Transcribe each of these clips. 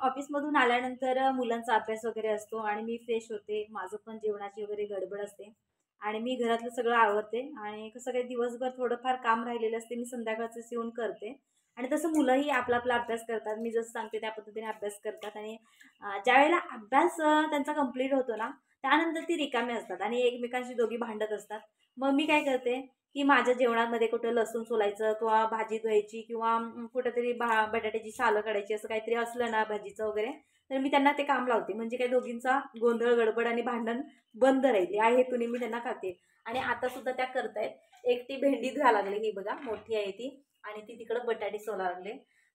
ऑफिसमधून आल्यानंतर मुलांचा अभ्यास वगैरे असतो आणि मी फ्रेश होते. माझं पण जेवणाची वगैरे गडबड असते आणि मी घरातलं सगळं आवरते आणि कसं काही दिवसभर थोडंफार काम राहिलेलं असते मी संध्याकाळचंच येऊन करते. आणि तसं मुलंही आपला आपला अभ्यास करतात. मी जसं सांगते त्या पद्धतीने अभ्यास करतात आणि ज्यावेळेला अभ्यास त्यांचा कंप्लीट होतो ना, त्यानंतर ती रिकामी असतात आणि एकमेकांशी दोघी भांडत असतात. मग मी काय करते, की माझ्या जेवणामध्ये कुठं लसूण सोलायचं किंवा भाजी धुवायची किंवा कुठेतरी बटाट्याची सालं काढायची असं काहीतरी असलं ना भाजीचं वगैरे, तर मी त्यांना ते काम लावते. म्हणजे काही दोघींचा गोंधळ, गडबड आणि भांडण बंद राहील या हेतूने मी त्यांना खाते. आणि आता सुद्धा त्या करतायत. एकटी भेंडी धुवायला लागली, ही बघा मोठी आहे ती, आणि ती तिकडं बटाटे सोलायला लागले.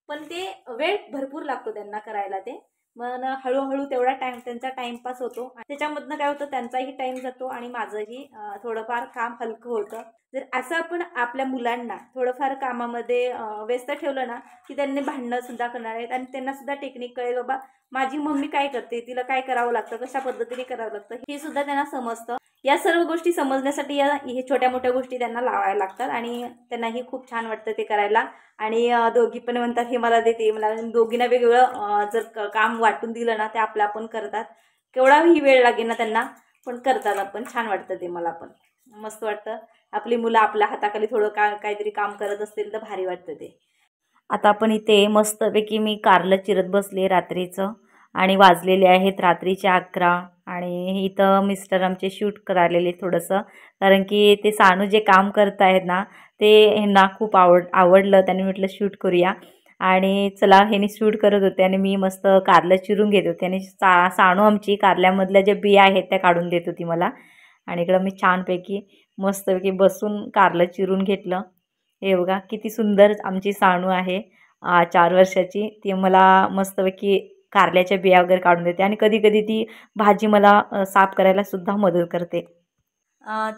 पण ते वेळ भरपूर लागतो त्यांना करायला ते. मग हळूहळू तेवढा टाइम त्यांचा टाइमपास होतो. त्याच्यामधनं काय होतं, त्यांचाही टाइम जातो आणि माझंही थोडंफार काम हलकं होतं. जर असं आपण आपल्या मुलांना थोडंफार कामामध्ये व्यस्त ठेवलं ना, की त्यांनी भांडणं सुद्धा करणार आहेत आणि त्यांना सुद्धा टेक्निक कळेल, बाबा माझी मम्मी काय करते, तिला काय करावं लागतं, कशा पद्धतीने करावं लागतं, हे सुद्धा त्यांना समजतं. या सर्व गोष्टी समजण्यासाठी हे छोट्या मोठ्या गोष्टी त्यांना लावायला लागतात आणि त्यांनाही खूप छान वाटतं ते करायला. आणि दोघी पण म्हणतात हे मला देते मला. दोघींना वेगवेगळं जर काम वाटून दिलं ना, ते आपलं आपण करतात. केवढाही वेळ लागेल ना त्यांना, पण करतात आपण. छान वाटतं ते, मला पण मस्त वाटतं. आपली मुलं आपल्या हाताखाली थोडं काहीतरी काम करत असतील तर भारी वाटतं ते. आता आपण इथे मस्तपैकी मी कारलं चिरत बसले रात्रीचं आणि वाजलेले आहेत रात्रीचे 11. आणि इथं मिस्टर आमचे शूट करायलेले थोडंसं, कारण की ते सानू जे काम करत आहेत ना, ते ह्यांना खूप आवडलं. त्यांनी म्हटलं शूट करूया. आणि चला ह्यांनी शूट करत होते आणि मी मस्त कारलं चिरून घेत होते. आणि सानू आमची कारल्यामधल्या ज्या बिया आहेत त्या काढून देत होती मला. आणि इकडं मी छानपैकी मस्तपैकी बसून कारलं चिरून घेतलं. हे बघा किती सुंदर आमची सानू आहे, 4 वर्षाची. ती मला मस्तपैकी कारल्याच्या बिया वगैरे काढून देते आणि कधी कधी ती भाजी मला साफ करायला सुद्धा मदत करते.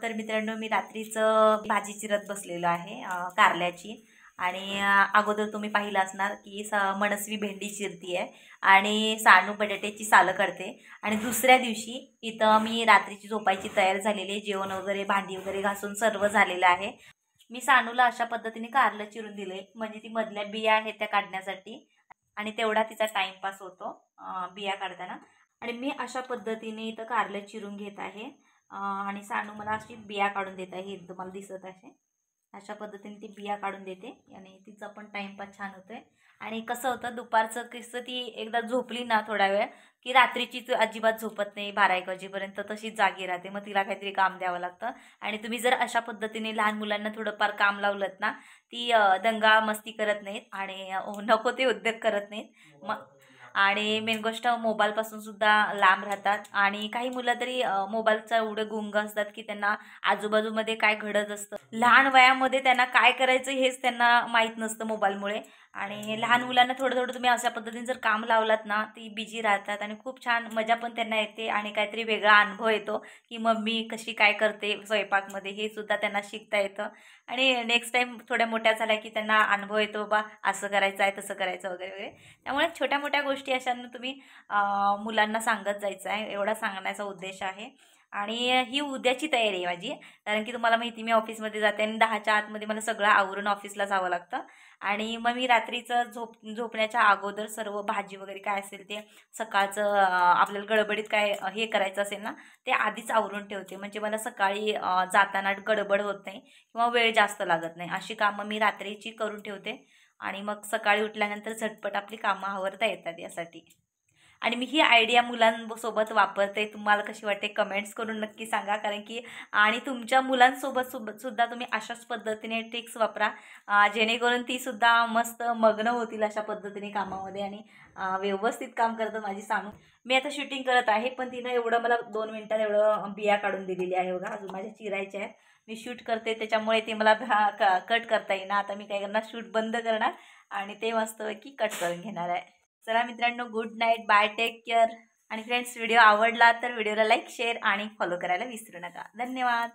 तर मित्रांनो, मी रात्रीचं भाजी चिरत बसलेलो आहे कारल्याची. आणि अगोदर तुम्ही पाहिलं असणार की मनस्वी भेंडी चिरती आहे आणि सानू बटाट्याची सालं करते. आणि दुसऱ्या दिवशी इथं मी रात्रीची झोपायची तयार झालेली आहे. जेवण वगैरे भांडी वगैरे घासून सर्व झालेलं आहे. मी सानूला अशा पद्धतीने कारलं चिरून दिले, म्हणजे ती मधल्या बिया आहेत त्या काढण्यासाठी आणि तेवढा तिचा टाइमपास होतो बिया काढताना. आणि मी अशा पद्धतीने इथं कारलं चिरून घेत आहे आणि सानू मला अशी बिया काढून देत आहे. हे तुम्हाला दिसत आहे, अशा पद्धतीने ती बिया काढून देते आणि तिचा पण टाइमपास छान होतोय. आणि कसं होतं, दुपारचं कसं ती एकदा झोपली ना थोडा वेळ, की रात्रीची अजिबात झोपत नाही. 12-1 वाजेपर्यंत तशीच जागी राहते. मग तिला काहीतरी काम द्यावं लागतं. आणि तुम्ही जर अशा पद्धतीने लहान मुलांना थोडंफार काम लावलं ना, ती दंगा मस्ती करत नाहीत आणि नको ते उद्योग करत नाहीत. मग आणि मेन गोष्ट, मोबाईलपासून सुद्धा लांब राहतात. आणि काही मुलं तरी मोबाईलचा एवढं गुंग असतात की त्यांना आजूबाजूमध्ये काय घडत असतं, लहान वयामध्ये त्यांना काय करायचं हेच त्यांना माहीत नसतं मोबाईलमुळे. आणि लहान मुलांना थोडं थोडं तुम्ही अशा पद्धतीने जर काम लावलात ना, ती बिझी राहतात आणि खूप छान मजा पण त्यांना येते आणि काहीतरी वेगळा अनुभव येतो की मम्मी कशी काय करते स्वयंपाकमध्ये, हे सुद्धा त्यांना शिकता येतं. आणि नेक्स्ट टाईम थोड्या मोठ्या झाल्या की त्यांना अनुभव येतो, बा असं करायचं आहे तसं करायचं वगैरे वगैरे. त्यामुळे छोट्या मोठ्या गोष्टी अशांना तुम्ही मुलांना सांगत जायचं आहे, एवढा सांगण्याचा उद्देश आहे. आणि ही उद्याची तयारी आहे माझी, कारण की तुम्हाला माहिती मी ऑफिसमध्ये जाते आणि 10च्या आतमध्ये मला सगळं आवरून ऑफिसला जावं लागतं. आणि मग मी रात्रीचं झोपण्याच्या अगोदर सर्व भाजी वगैरे काय असेल ते सकाळचं आपल्याला गडबडीत काय हे करायचं असेल ना, ते आधीच आवरून ठेवते. म्हणजे मला सकाळी जाताना गडबड होत नाही किंवा वेळ जास्त लागत नाही. अशी कामं मी रात्रीची करून ठेवते आणि मग सकाळी उठल्यानंतर झटपट आपली कामं आवरता येतात यासाठी. आणि मी ही आयडिया मुलांसोबत वापरते. तुम्हाला कशी वाटते कमेंट्स करून नक्की सांगा, कारण की आणि तुमच्या मुलांसोबत सुद्धा तुम्ही अशाच पद्धतीने ट्रिक्स वापरा, जेणेकरून ती सुद्धा मस्त मग्न होतील अशा पद्धतीने कामामध्ये. आणि व्यवस्थित काम करतं माझी सानू. मी आता शूटिंग करत आहे, पण तिनं एवढं मला 2 मिनिटात एवढं बिया काढून दिलेली आहे बघा. अजून माझ्या चिरायच्या आहेत. मी शूट करते त्याच्यामुळे ते मला कट करता येईना. आता मी काय करणार, शूट बंद करणार आणि ते मस्तपैकी कट करून घेणार आहे. चला मित्रांनो, good night, bye, take care. आणि फ्रेंड्स, व्हिडिओ आवडला तर व्हिडिओला लाईक, शेअर आणि फॉलो करायला विसरू नका. धन्यवाद.